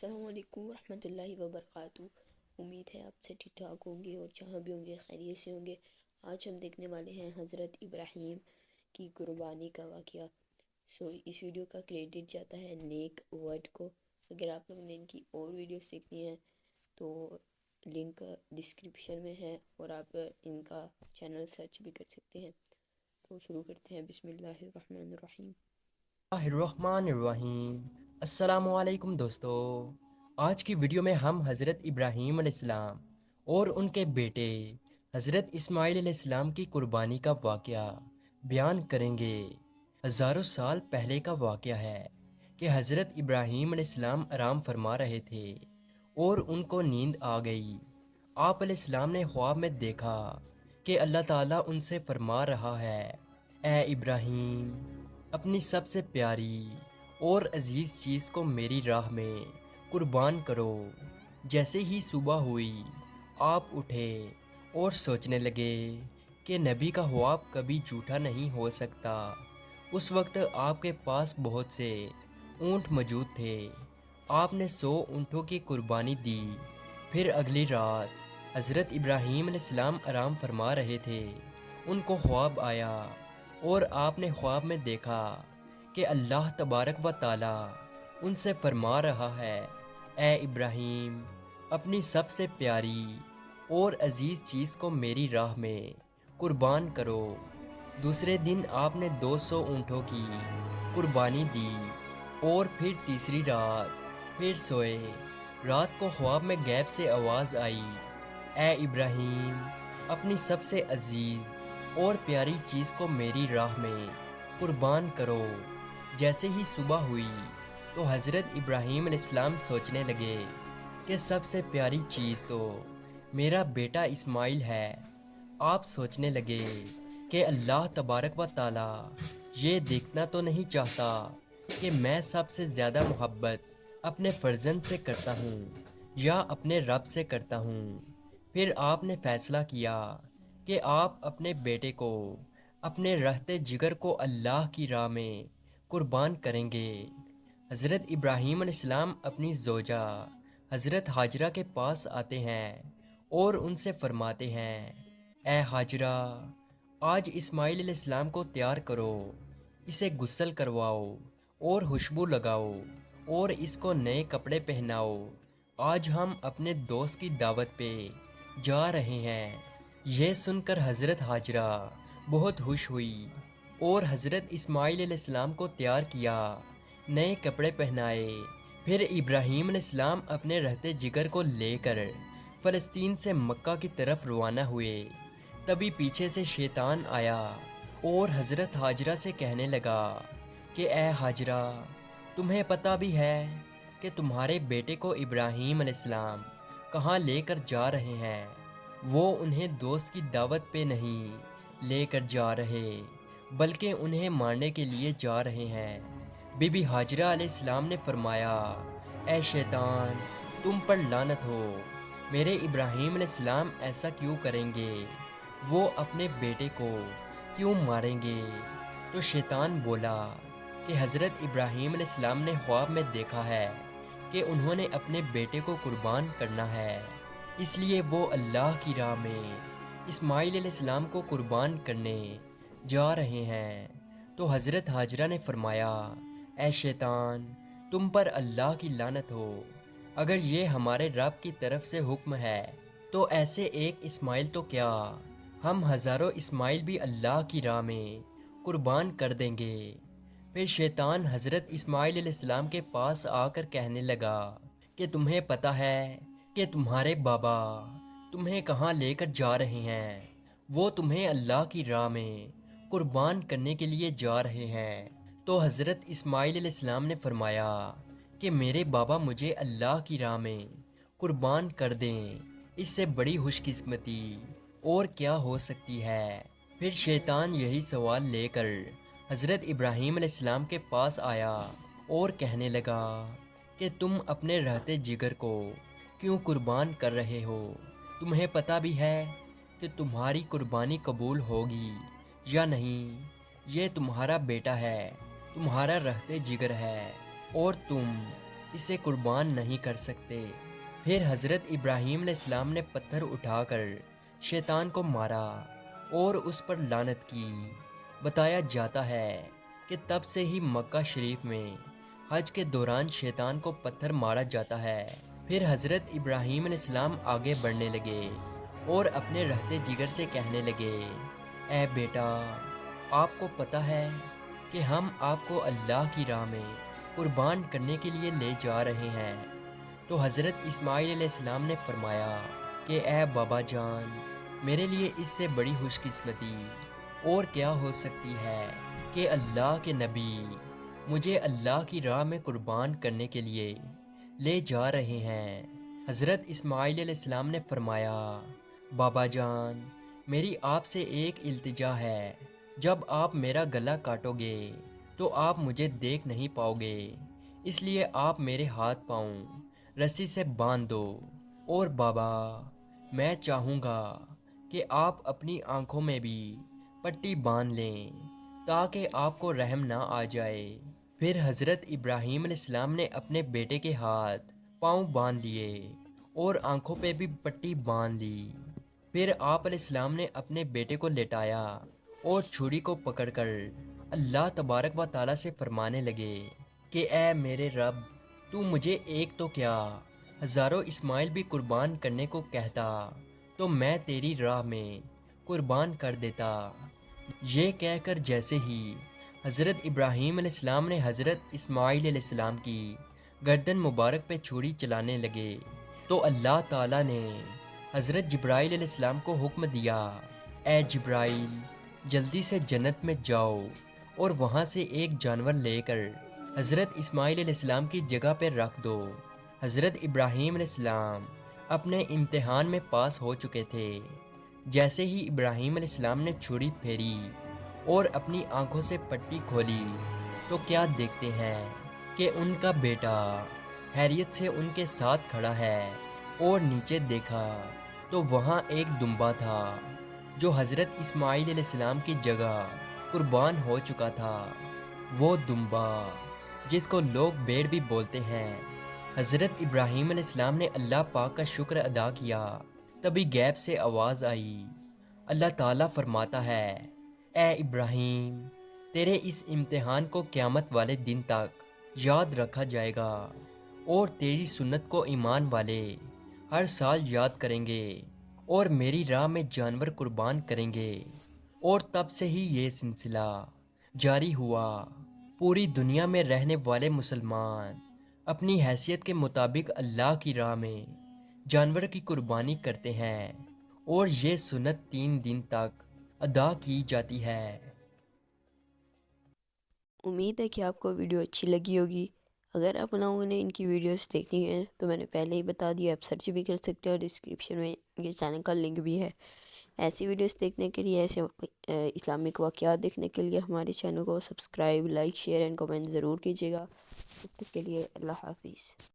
السلام علیکم ورحمۃ اللہ وبرکاتہ۔ امید ہے آپ سے ٹھیک ٹھاک ہوں گے اور جہاں بھی ہوں گے خیریت سے ہوں گے۔ آج ہم دیکھنے والے ہیں حضرت ابراہیم کی قربانی کا واقعہ۔ اس ویڈیو کا کریڈٹ جاتا ہے نیک ورڈ کو۔ اگر آپ لوگوں نے ان کی اور ویڈیوز دیکھنی ہیں تو لنک ڈسکرپشن میں ہے اور آپ ان کا چینل سرچ بھی کر سکتے ہیں۔ تو شروع کرتے ہیں۔ بسم اللہ الرحمن الرحیم۔ الرحمن الرحیم۔ السلام علیکم دوستو، آج کی ویڈیو میں ہم حضرت ابراہیم علیہ السلام اور ان کے بیٹے حضرت اسماعیل علیہ السلام کی قربانی کا واقعہ بیان کریں گے۔ ہزاروں سال پہلے کا واقعہ ہے کہ حضرت ابراہیم علیہ السلام آرام فرما رہے تھے اور ان کو نیند آ گئی۔ آپ علیہ السلام نے خواب میں دیکھا کہ اللہ تعالیٰ ان سے فرما رہا ہے، اے ابراہیم، اپنی سب سے پیاری اور عزیز چیز کو میری راہ میں قربان کرو۔ جیسے ہی صبح ہوئی، آپ اٹھے اور سوچنے لگے کہ نبی کا خواب کبھی جھوٹا نہیں ہو سکتا۔ اس وقت آپ کے پاس بہت سے اونٹ موجود تھے۔ آپ نے 100 اونٹوں کی قربانی دی۔ پھر اگلی رات حضرت ابراہیم علیہ السلام آرام فرما رہے تھے۔ ان کو خواب آیا اور آپ نے خواب میں دیکھا کہ اللہ تبارک و تعالی ان سے فرما رہا ہے، اے ابراہیم، اپنی سب سے پیاری اور عزیز چیز کو میری راہ میں قربان کرو۔ دوسرے دن آپ نے 200 اونٹوں کی قربانی دی اور پھر تیسری رات پھر سوئے۔ رات کو خواب میں غیب سے آواز آئی، اے ابراہیم، اپنی سب سے عزیز اور پیاری چیز کو میری راہ میں قربان کرو۔ جیسے ہی صبح ہوئی تو حضرت ابراہیم علیہ السلام سوچنے لگے کہ سب سے پیاری چیز تو میرا بیٹا اسماعیل ہے۔ آپ سوچنے لگے کہ اللہ تبارک و تعالی یہ دیکھنا تو نہیں چاہتا کہ میں سب سے زیادہ محبت اپنے فرزند سے کرتا ہوں یا اپنے رب سے کرتا ہوں۔ پھر آپ نے فیصلہ کیا کہ آپ اپنے بیٹے کو، اپنے رہتے جگر کو اللہ کی راہ میں قربان کریں گے۔ حضرت ابراہیم علیہ السلام اپنی زوجہ حضرت ہاجرہ کے پاس آتے ہیں اور ان سے فرماتے ہیں، اے ہاجرہ، آج اسماعیل علیہ السلام کو تیار کرو، اسے غسل کرواؤ اور خوشبو لگاؤ اور اس کو نئے کپڑے پہناؤ۔ آج ہم اپنے دوست کی دعوت پہ جا رہے ہیں۔ یہ سن کر حضرت ہاجرہ بہت خوش ہوئی اور حضرت اسماعیل علیہ السلام کو تیار کیا، نئے کپڑے پہنائے۔ پھر ابراہیم علیہ السلام اپنے رہتے جگر کو لے کر فلسطین سے مکہ کی طرف روانہ ہوئے۔ تبھی پیچھے سے شیطان آیا اور حضرت ہاجرہ سے کہنے لگا کہ اے ہاجرہ، تمہیں پتہ بھی ہے کہ تمہارے بیٹے کو ابراہیم علیہ السلام کہاں لے کر جا رہے ہیں؟ وہ انہیں دوست کی دعوت پہ نہیں لے کر جا رہے بلکہ انہیں مارنے کے لیے جا رہے ہیں۔ بی بی ہاجرہ علیہ السلام نے فرمایا، اے شیطان، تم پر لعنت ہو، میرے ابراہیم علیہ السلام ایسا کیوں کریں گے؟ وہ اپنے بیٹے کو کیوں ماریں گے؟ تو شیطان بولا کہ حضرت ابراہیم علیہ السلام نے خواب میں دیکھا ہے کہ انہوں نے اپنے بیٹے کو قربان کرنا ہے، اس لیے وہ اللہ کی راہ میں اسماعیل علیہ السلام کو قربان کرنے جا رہے ہیں۔ تو حضرت ہاجرہ نے فرمایا، اے شیطان، تم پر اللہ کی لعنت ہو، اگر یہ ہمارے رب کی طرف سے حکم ہے تو ایسے ایک اسماعیل تو کیا، ہم ہزاروں اسماعیل بھی اللہ کی راہ میں قربان کر دیں گے۔ پھر شیطان حضرت اسماعیل علیہ السلام کے پاس آ کر کہنے لگا کہ تمہیں پتہ ہے کہ تمہارے بابا تمہیں کہاں لے کر جا رہے ہیں؟ وہ تمہیں اللہ کی راہ میں قربان کرنے کے لیے جا رہے ہیں۔ تو حضرت اسماعیل علیہ السلام نے فرمایا کہ میرے بابا مجھے اللہ کی راہ میں قربان کر دیں، اس سے بڑی خوش قسمتی اور کیا ہو سکتی ہے؟ پھر شیطان یہی سوال لے کر حضرت ابراہیم علیہ السلام کے پاس آیا اور کہنے لگا کہ تم اپنے رہتے جگر کو کیوں قربان کر رہے ہو؟ تمہیں پتہ بھی ہے کہ تمہاری قربانی قبول ہوگی یا نہیں؟ یہ تمہارا بیٹا ہے، تمہارا رہتے جگر ہے، اور تم اسے قربان نہیں کر سکتے۔ پھر حضرت ابراہیم علیہ السلام نے پتھر اٹھا کر شیطان کو مارا اور اس پر لعنت کی۔ بتایا جاتا ہے کہ تب سے ہی مکہ شریف میں حج کے دوران شیطان کو پتھر مارا جاتا ہے۔ پھر حضرت ابراہیم علیہ السلام آگے بڑھنے لگے اور اپنے رہتے جگر سے کہنے لگے، اے بیٹا، آپ کو پتہ ہے کہ ہم آپ کو اللہ کی راہ میں قربان کرنے کے لیے لے جا رہے ہیں۔ تو حضرت اسماعیل علیہ السلام نے فرمایا کہ اے بابا جان، میرے لیے اس سے بڑی خوش قسمتی اور کیا ہو سکتی ہے کہ اللہ کے نبی مجھے اللہ کی راہ میں قربان کرنے کے لیے لے جا رہے ہیں۔ حضرت اسماعیل علیہ السلام نے فرمایا، بابا جان، میری آپ سے ایک التجا ہے، جب آپ میرا گلا کاٹو گے تو آپ مجھے دیکھ نہیں پاؤ گے، اس لیے آپ میرے ہاتھ پاؤں رسی سے باندھ دو۔ اور بابا، میں چاہوں گا کہ آپ اپنی آنکھوں میں بھی پٹی باندھ لیں تاکہ آپ کو رحم نہ آ جائے۔ پھر حضرت ابراہیم علیہ السلام نے اپنے بیٹے کے ہاتھ پاؤں باندھ لیے اور آنکھوں پہ بھی پٹی باندھ لی۔ پھر آپ علیہ السلام نے اپنے بیٹے کو لٹایا اور چھری کو پکڑ کر اللہ تبارک و تعالیٰ سے فرمانے لگے کہ اے میرے رب، تو مجھے ایک تو کیا ہزاروں اسماعیل بھی قربان کرنے کو کہتا تو میں تیری راہ میں قربان کر دیتا۔ یہ کہہ کر جیسے ہی حضرت ابراہیم علیہ السلام نے حضرت اسماعیل علیہ السلام کی گردن مبارک پہ چھری چلانے لگے تو اللہ تعالیٰ نے حضرت جبرائیل علیہ السلام کو حکم دیا، اے جبرائیل، جلدی سے جنت میں جاؤ اور وہاں سے ایک جانور لے کر حضرت اسماعیل علیہ السلام کی جگہ پہ رکھ دو۔ حضرت ابراہیم علیہ السلام اپنے امتحان میں پاس ہو چکے تھے۔ جیسے ہی ابراہیم علیہ السلام نے چھری پھیری اور اپنی آنکھوں سے پٹی کھولی تو کیا دیکھتے ہیں کہ ان کا بیٹا خیریت سے ان کے ساتھ کھڑا ہے، اور نیچے دیکھا تو وہاں ایک دمبا تھا جو حضرت اسماعیل علیہ السلام کی جگہ قربان ہو چکا تھا۔ وہ دمبا جس کو لوگ بھیڑ بھی بولتے ہیں۔ حضرت ابراہیم علیہ السلام نے اللہ پاک کا شکر ادا کیا، تبھی غیب سے آواز آئی۔ اللہ تعالیٰ فرماتا ہے، اے ابراہیم، تیرے اس امتحان کو قیامت والے دن تک یاد رکھا جائے گا، اور تیری سنت کو ایمان والے ہر سال یاد کریں گے اور میری راہ میں جانور قربان کریں گے۔ اور تب سے ہی یہ سلسلہ جاری ہوا۔ پوری دنیا میں رہنے والے مسلمان اپنی حیثیت کے مطابق اللہ کی راہ میں جانور کی قربانی کرتے ہیں، اور یہ سنت 3 دن تک ادا کی جاتی ہے۔ امید ہے کہ آپ کو ویڈیو اچھی لگی ہوگی۔ اگر آپ لوگوں نے ان کی ویڈیوز دیکھنی ہیں تو میں نے پہلے ہی بتا دیا، آپ سرچ بھی کر سکتے ہیں، اور ڈسکرپشن میں یہ چینل کا لنک بھی ہے۔ ایسی ویڈیوز دیکھنے کے لیے، ایسے اسلامک واقعات دیکھنے کے لیے ہمارے چینل کو subscribe, like, share and comment ضرور کیجیے گا۔ تب تک کے لیے اللہ حافظ۔